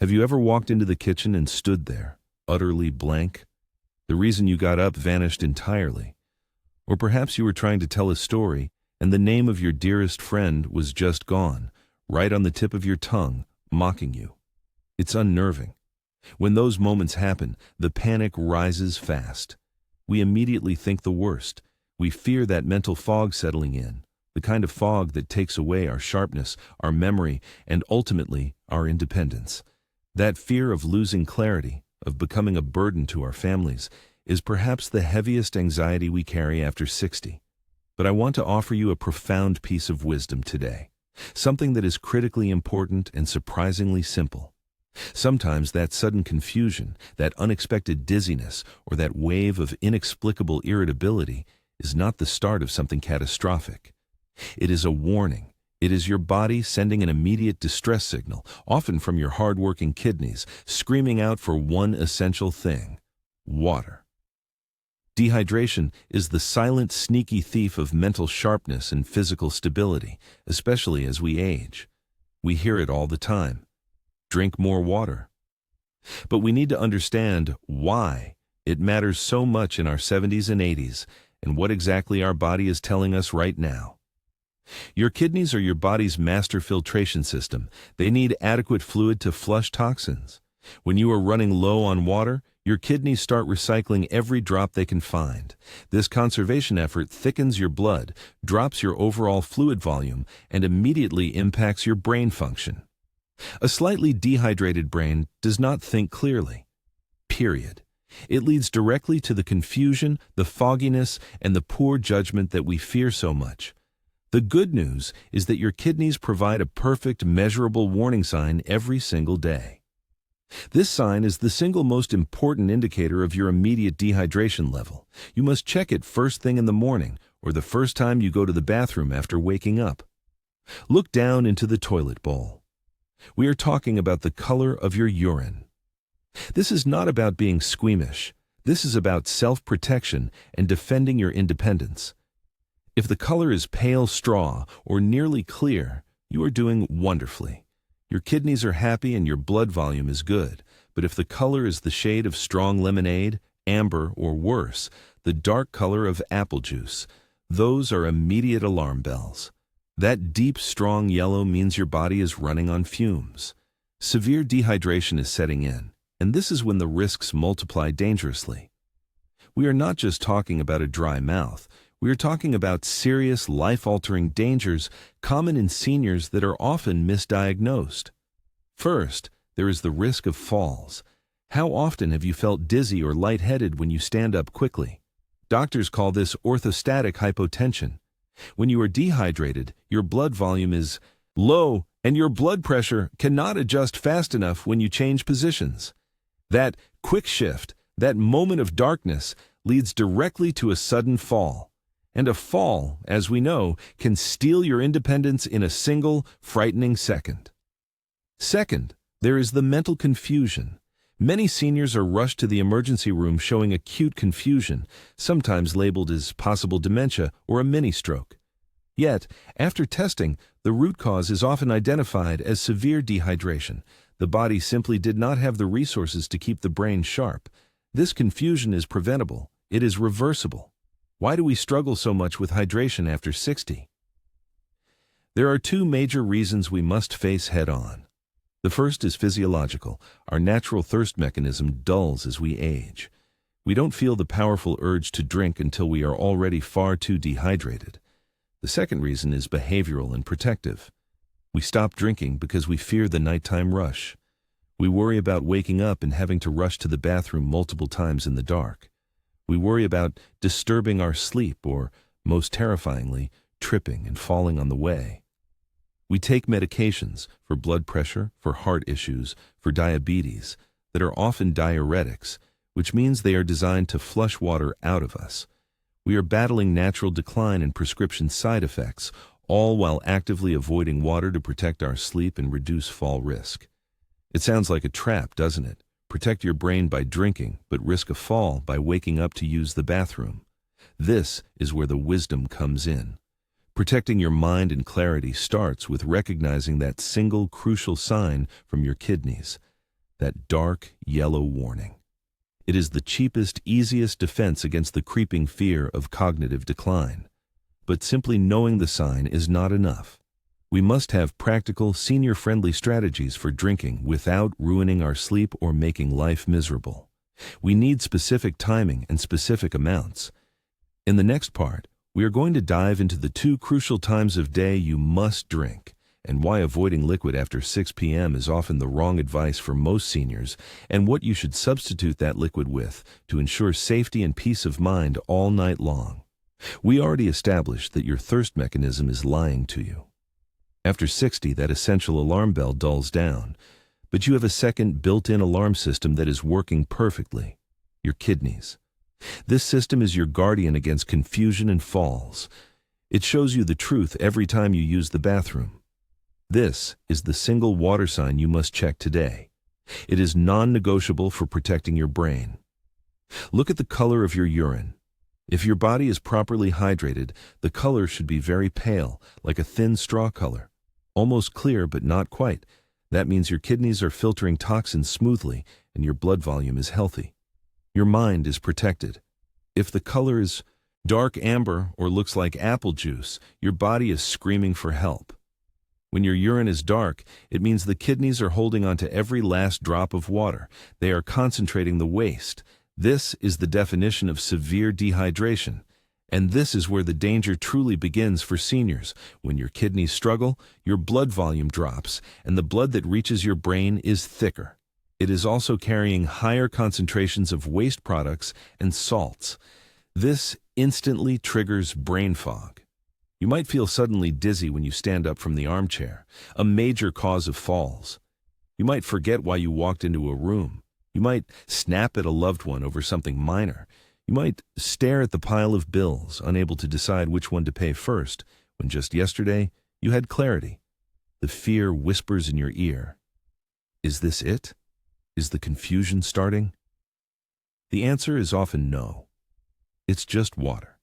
Have you ever walked into the kitchen and stood there, utterly blank? The reason you got up vanished entirely. Or perhaps you were trying to tell a story, and the name of your dearest friend was just gone, right on the tip of your tongue, mocking you. It's unnerving. When those moments happen, the panic rises fast. We immediately think the worst. We fear that mental fog settling in, the kind of fog that takes away our sharpness, our memory, and ultimately our independence. That fear of losing clarity, of becoming a burden to our families, is perhaps the heaviest anxiety we carry after 60. But I want to offer you a profound piece of wisdom today, something that is critically important and surprisingly simple. Sometimes that sudden confusion, that unexpected dizziness, or that wave of inexplicable irritability is not the start of something catastrophic. It is a warning. It is your body sending an immediate distress signal, often from your hard-working kidneys, screaming out for one essential thing: water. Dehydration is the silent, sneaky thief of mental sharpness and physical stability, especially as we age. We hear it all the time. Drink more water. But we need to understand why it matters so much in our 70s and 80s, and what exactly our body is telling us right now. Your kidneys are your body's master filtration system. They need adequate fluid to flush toxins. When you are running low on water, your kidneys start recycling every drop they can find. This conservation effort thickens your blood, drops your overall fluid volume, and immediately impacts your brain function. A slightly dehydrated brain does not think clearly. Period. It leads directly to the confusion, the fogginess, and the poor judgment that we fear so much. The good news is that your kidneys provide a perfect, measurable warning sign every single day. This sign is the single most important indicator of your immediate dehydration level. You must check it first thing in the morning or the first time you go to the bathroom after waking up. Look down into the toilet bowl. We are talking about the color of your urine. This is not about being squeamish. This is about self-protection and defending your independence. If the color is pale straw or nearly clear, you are doing wonderfully. Your kidneys are happy and your blood volume is good. But if the color is the shade of strong lemonade, amber, or worse, the dark color of apple juice, those are immediate alarm bells. That deep, strong yellow means your body is running on fumes. Severe dehydration is setting in, and this is when the risks multiply dangerously. We are not just talking about a dry mouth. We are talking about serious, life-altering dangers common in seniors that are often misdiagnosed. First, there is the risk of falls. How often have you felt dizzy or lightheaded when you stand up quickly? Doctors call this orthostatic hypotension. When you are dehydrated, your blood volume is low, and your blood pressure cannot adjust fast enough when you change positions. That quick shift, that moment of darkness, leads directly to a sudden fall. And a fall, as we know, can steal your independence in a single, frightening second. Second, there is the mental confusion. Many seniors are rushed to the emergency room showing acute confusion, sometimes labeled as possible dementia or a mini-stroke. Yet, after testing, the root cause is often identified as severe dehydration. The body simply did not have the resources to keep the brain sharp. This confusion is preventable. It is reversible. Why do we struggle so much with hydration after 60? There are two major reasons we must face head-on. The first is physiological. Our natural thirst mechanism dulls as we age. We don't feel the powerful urge to drink until we are already far too dehydrated. The second reason is behavioral and protective. We stop drinking because we fear the nighttime rush. We worry about waking up and having to rush to the bathroom multiple times in the dark. We worry about disturbing our sleep or, most terrifyingly, tripping and falling on the way. We take medications for blood pressure, for heart issues, for diabetes that are often diuretics, which means they are designed to flush water out of us. We are battling natural decline and prescription side effects, all while actively avoiding water to protect our sleep and reduce fall risk. It sounds like a trap, doesn't it? Protect your brain by drinking, but risk a fall by waking up to use the bathroom. This is where the wisdom comes in. Protecting your mind and clarity starts with recognizing that single crucial sign from your kidneys. that dark yellow warning. It is the cheapest, easiest defense against the creeping fear of cognitive decline. But simply knowing the sign is not enough. We must have practical, senior-friendly strategies for drinking without ruining our sleep or making life miserable. We need specific timing and specific amounts. In the next part, we are going to dive into the 2 crucial times of day you must drink, and why avoiding liquid after 6 p.m. is often the wrong advice for most seniors, and what you should substitute that liquid with to ensure safety and peace of mind all night long. We already established that your thirst mechanism is lying to you. After 60, that essential alarm bell dulls down, but you have a second built-in alarm system that is working perfectly: your kidneys. This system is your guardian against confusion and falls. It shows you the truth every time you use the bathroom. This is the single water sign you must check today. It is non-negotiable for protecting your brain. Look at the color of your urine. If your body is properly hydrated, the color should be very pale, like a thin straw color. Almost clear, but not quite. That means your kidneys are filtering toxins smoothly and your blood volume is healthy. Your mind is protected. If the color is dark amber or looks like apple juice, your body is screaming for help. When your urine is dark, it means the kidneys are holding on to every last drop of water. They are concentrating the waste. This is the definition of severe dehydration. And this is where the danger truly begins for seniors. When your kidneys struggle, your blood volume drops, and the blood that reaches your brain is thicker. It is also carrying higher concentrations of waste products and salts. This instantly triggers brain fog. You might feel suddenly dizzy when you stand up from the armchair, a major cause of falls. You might forget why you walked into a room. You might snap at a loved one over something minor. You might stare at the pile of bills, unable to decide which one to pay first, when just yesterday you had clarity. The fear whispers in your ear. Is this it? Is the confusion starting? The answer is often no. It's just water.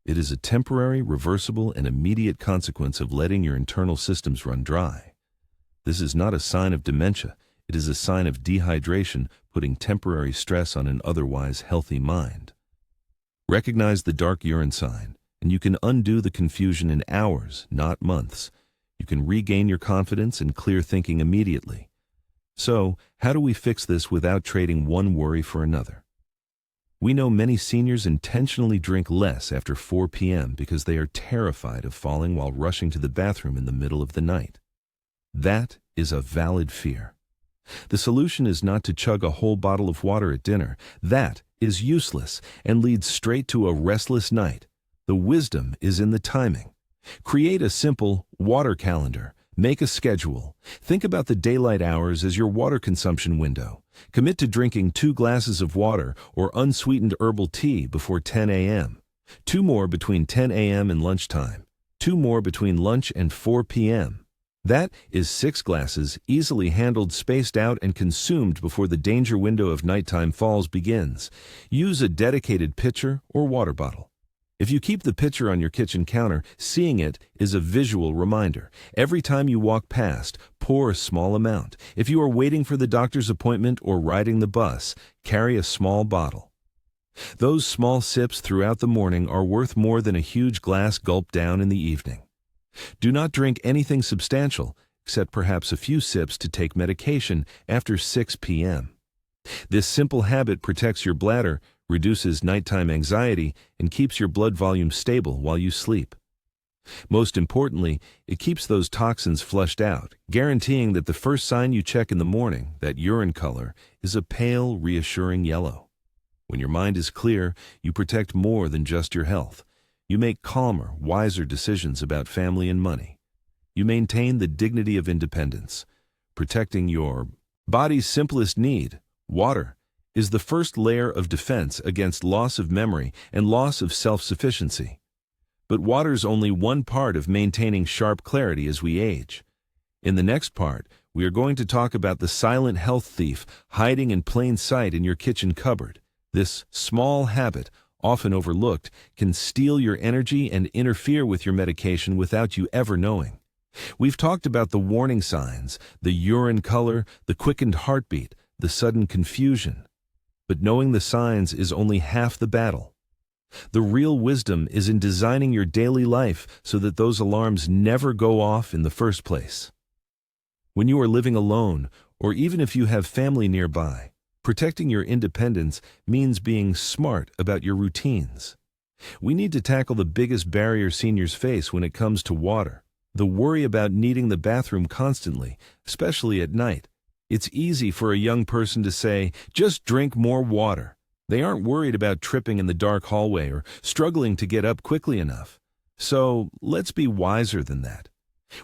It is a temporary, reversible, and immediate consequence of letting your internal systems run dry. This is not a sign of dementia. It is a sign of dehydration, putting temporary stress on an otherwise healthy mind. Recognize the dark urine sign, and you can undo the confusion in hours, not months. You can regain your confidence and clear thinking immediately. So, how do we fix this without trading one worry for another? We know many seniors intentionally drink less after 4 p.m. because they are terrified of falling while rushing to the bathroom in the middle of the night. That is a valid fear. The solution is not to chug a whole bottle of water at dinner. That is useless and leads straight to a restless night. The wisdom is in the timing. Create a simple water calendar. Make a schedule. Think about the daylight hours as your water consumption window. Commit to drinking 2 glasses of water or unsweetened herbal tea before 10 a.m. 2 more between 10 a.m. and lunchtime. 2 more between lunch and 4 p.m. That is 6 glasses, easily handled, spaced out, and consumed before the danger window of nighttime falls begins. Use a dedicated pitcher or water bottle. If you keep the pitcher on your kitchen counter, seeing it is a visual reminder. Every time you walk past, pour a small amount. If you are waiting for the doctor's appointment or riding the bus, carry a small bottle. Those small sips throughout the morning are worth more than a huge glass gulp down in the evening. Do not drink anything substantial, except perhaps a few sips to take medication after 6 p.m. This simple habit protects your bladder, reduces nighttime anxiety, and keeps your blood volume stable while you sleep. Most importantly, it keeps those toxins flushed out, guaranteeing that the first sign you check in the morning, that urine color, is a pale, reassuring yellow. When your mind is clear, you protect more than just your health. You make calmer, wiser decisions about family and money. You maintain the dignity of independence. Protecting your body's simplest need, water, is the first layer of defense against loss of memory and loss of self-sufficiency. But water's only one part of maintaining sharp clarity as we age. In the next part, we are going to talk about the silent health thief hiding in plain sight in your kitchen cupboard. This small habit, often overlooked, can steal your energy and interfere with your medication without you ever knowing. We've talked about the warning signs, the urine color, the quickened heartbeat, the sudden confusion. But knowing the signs is only half the battle. The real wisdom is in designing your daily life so that those alarms never go off in the first place. When you are living alone, or even if you have family nearby, protecting your independence means being smart about your routines. We need to tackle the biggest barrier seniors face when it comes to water: the worry about needing the bathroom constantly, especially at night. It's easy for a young person to say, "Just drink more water." They aren't worried about tripping in the dark hallway or struggling to get up quickly enough. So let's be wiser than that.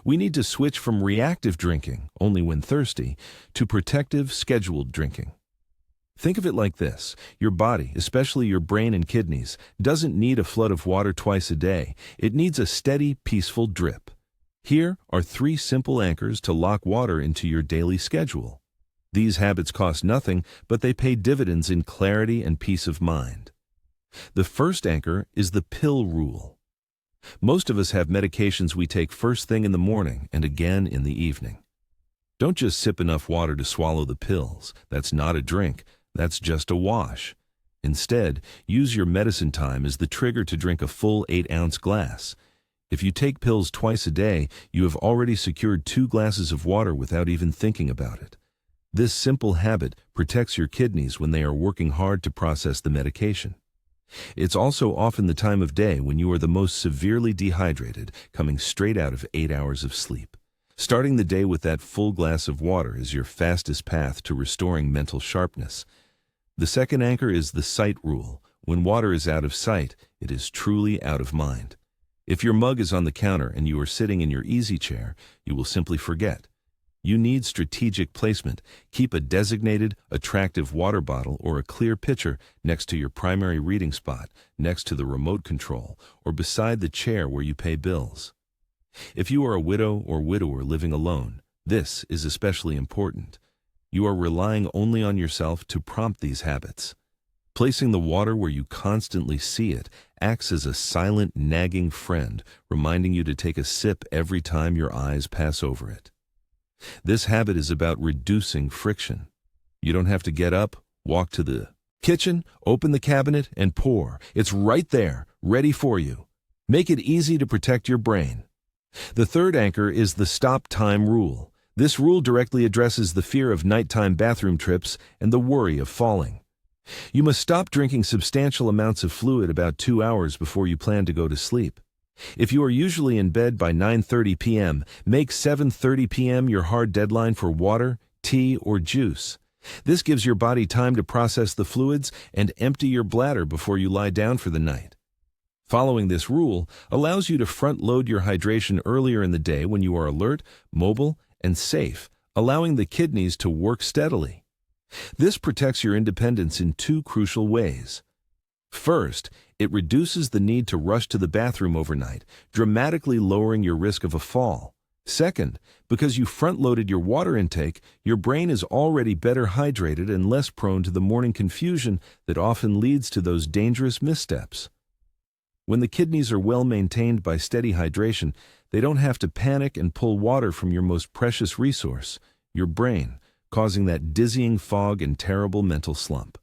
We need to switch from reactive drinking, only when thirsty, to protective, scheduled drinking. Think of it like this: your body, especially your brain and kidneys, doesn't need a flood of water twice a day. It needs a steady, peaceful drip. Here are 3 simple anchors to lock water into your daily schedule. These habits cost nothing, but they pay dividends in clarity and peace of mind. The first anchor is the pill rule. Most of us have medications we take first thing in the morning and again in the evening. Don't just sip enough water to swallow the pills. That's not a drink. That's just a wash. Instead, use your medicine time as the trigger to drink a full 8-ounce glass. If you take pills twice a day, you have already secured 2 glasses of water without even thinking about it. This simple habit protects your kidneys when they are working hard to process the medication. It's also often the time of day when you are the most severely dehydrated, coming straight out of 8 hours of sleep. Starting the day with that full glass of water is your fastest path to restoring mental sharpness. The second anchor is the sight rule. When water is out of sight, it is truly out of mind. If your mug is on the counter and you are sitting in your easy chair, you will simply forget. You need strategic placement. Keep a designated, attractive water bottle or a clear pitcher next to your primary reading spot, next to the remote control, or beside the chair where you pay bills. If you are a widow or widower living alone, this is especially important. You are relying only on yourself to prompt these habits. Placing the water where you constantly see it acts as a silent, nagging friend, reminding you to take a sip every time your eyes pass over it. This habit is about reducing friction. You don't have to get up, walk to the kitchen, open the cabinet, and pour. It's right there, ready for you. Make it easy to protect your brain. The third anchor is the stop time rule. This rule directly addresses the fear of nighttime bathroom trips and the worry of falling. You must stop drinking substantial amounts of fluid about 2 hours before you plan to go to sleep. If you are usually in bed by 9:30 p.m., make 7:30 p.m. your hard deadline for water, tea, or juice. This gives your body time to process the fluids and empty your bladder before you lie down for the night. Following this rule allows you to front-load your hydration earlier in the day when you are alert, mobile, and safe, allowing the kidneys to work steadily. This protects your independence in 2 crucial ways. First, it reduces the need to rush to the bathroom overnight, dramatically lowering your risk of a fall. Second, because you front-loaded your water intake, your brain is already better hydrated and less prone to the morning confusion that often leads to those dangerous missteps. When the kidneys are well maintained by steady hydration, they don't have to panic and pull water from your most precious resource, your brain, causing that dizzying fog and terrible mental slump.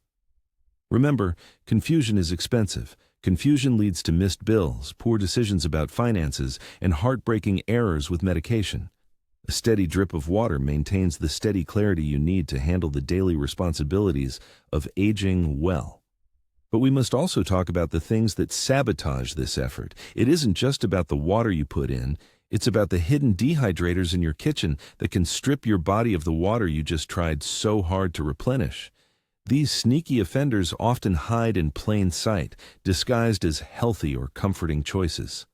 Remember, confusion is expensive. Confusion leads to missed bills, poor decisions about finances, and heartbreaking errors with medication. A steady drip of water maintains the steady clarity you need to handle the daily responsibilities of aging well. But we must also talk about the things that sabotage this effort. It isn't just about the water you put in, it's about the hidden dehydrators in your kitchen that can strip your body of the water you just tried so hard to replenish. These sneaky offenders often hide in plain sight, disguised as healthy or comforting choices.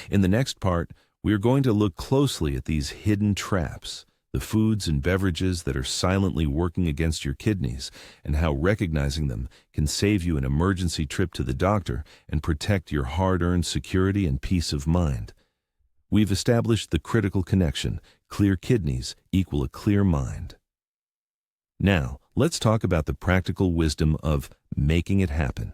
In the next part, we are going to look closely at these hidden traps, the foods and beverages that are silently working against your kidneys, and how recognizing them can save you an emergency trip to the doctor and protect your hard-earned security and peace of mind. We've established the critical connection: clear kidneys equal a clear mind. Now, let's talk about the practical wisdom of making it happen.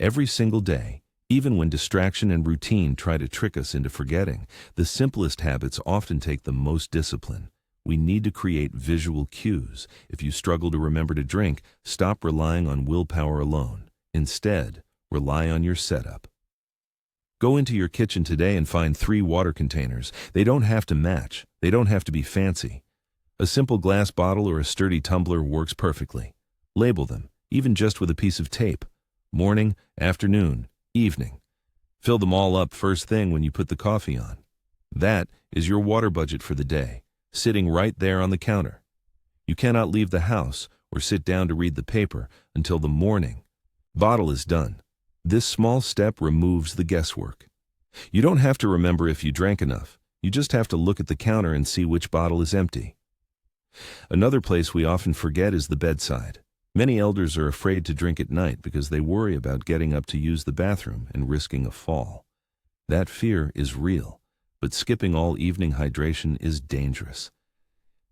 Every single day, even when distraction and routine try to trick us into forgetting, the simplest habits often take the most discipline. We need to create visual cues. If you struggle to remember to drink, stop relying on willpower alone. Instead, rely on your setup. Go into your kitchen today and find 3 water containers. They don't have to match. They don't have to be fancy. A simple glass bottle or a sturdy tumbler works perfectly. Label them, even just with a piece of tape. Morning, afternoon, evening. Fill them all up first thing when you put the coffee on. That is your water budget for the day, sitting right there on the counter. You cannot leave the house or sit down to read the paper until the morning bottle is done. This small step removes the guesswork. You don't have to remember if you drank enough. You just have to look at the counter and see which bottle is empty. Another place we often forget is the bedside. Many elders are afraid to drink at night because they worry about getting up to use the bathroom and risking a fall. That fear is real, but skipping all evening hydration is dangerous.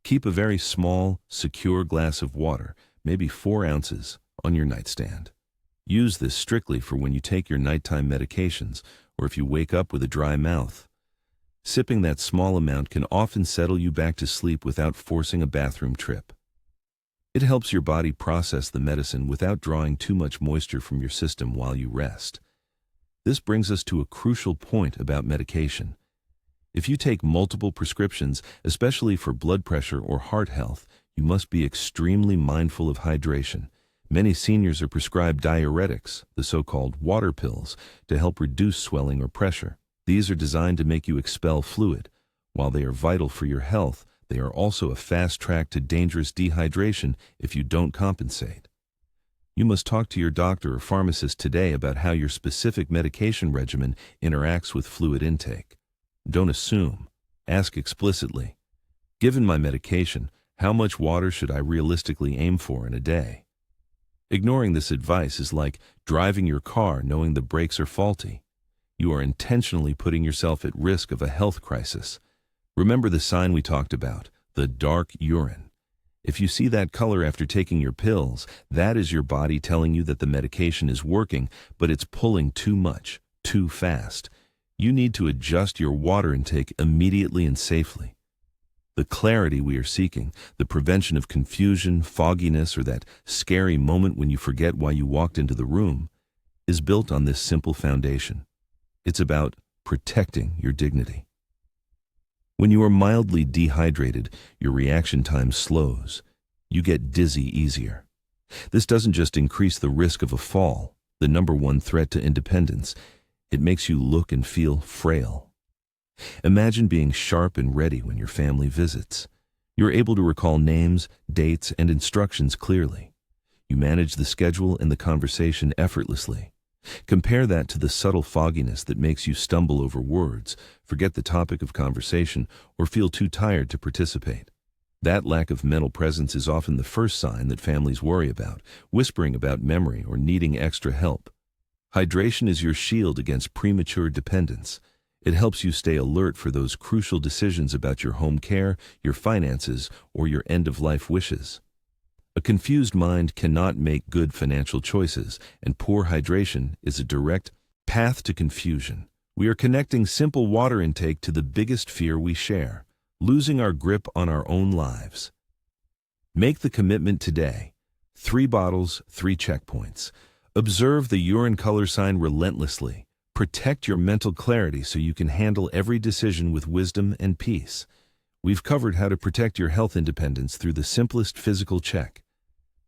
Keep a very small, secure glass of water, maybe 4 ounces, on your nightstand. Use this strictly for when you take your nighttime medications or if you wake up with a dry mouth. Sipping that small amount can often settle you back to sleep without forcing a bathroom trip. It helps your body process the medicine without drawing too much moisture from your system while you rest. This brings us to a crucial point about medication. If you take multiple prescriptions, especially for blood pressure or heart health, you must be extremely mindful of hydration. Many seniors are prescribed diuretics, the so-called water pills, to help reduce swelling or pressure. These are designed to make you expel fluid. While they are vital for your health, they are also a fast track to dangerous dehydration if you don't compensate. You must talk to your doctor or pharmacist today about how your specific medication regimen interacts with fluid intake. Don't assume. Ask explicitly. Given my medication, how much water should I realistically aim for in a day? Ignoring this advice is like driving your car knowing the brakes are faulty. You are intentionally putting yourself at risk of a health crisis. Remember the sign we talked about, the dark urine. If you see that color after taking your pills, that is your body telling you that the medication is working, but it's pulling too much, too fast. You need to adjust your water intake immediately and safely. The clarity we are seeking, the prevention of confusion, fogginess, or that scary moment when you forget why you walked into the room, is built on this simple foundation. It's about protecting your dignity. When you are mildly dehydrated, your reaction time slows. You get dizzy easier. This doesn't just increase the risk of a fall, the #1 threat to independence. It makes you look and feel frail. Imagine being sharp and ready when your family visits. You're able to recall names, dates, and instructions clearly. You manage the schedule and the conversation effortlessly. Compare that to the subtle fogginess that makes you stumble over words, forget the topic of conversation, or feel too tired to participate. That lack of mental presence is often the first sign that families worry about, whispering about memory or needing extra help. Hydration is your shield against premature dependence. It helps you stay alert for those crucial decisions about your home care, your finances, or your end-of-life wishes. A confused mind cannot make good financial choices, and poor hydration is a direct path to confusion. We are connecting simple water intake to the biggest fear we share, losing our grip on our own lives. Make the commitment today. 3 bottles, 3 checkpoints. Observe the urine color sign relentlessly. Protect your mental clarity so you can handle every decision with wisdom and peace. We've covered how to protect your health independence through the simplest physical check.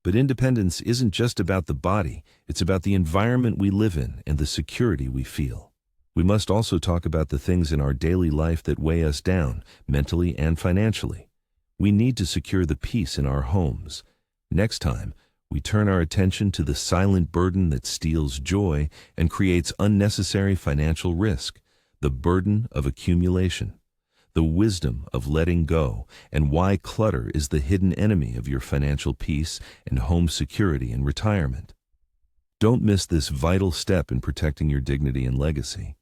But independence isn't just about the body, it's about the environment we live in and the security we feel. We must also talk about the things in our daily life that weigh us down, mentally and financially. We need to secure the peace in our homes. Next time, we turn our attention to the silent burden that steals joy and creates unnecessary financial risk, the burden of accumulation. The wisdom of letting go, and why clutter is the hidden enemy of your financial peace and home security in retirement. Don't miss this vital step in protecting your dignity and legacy.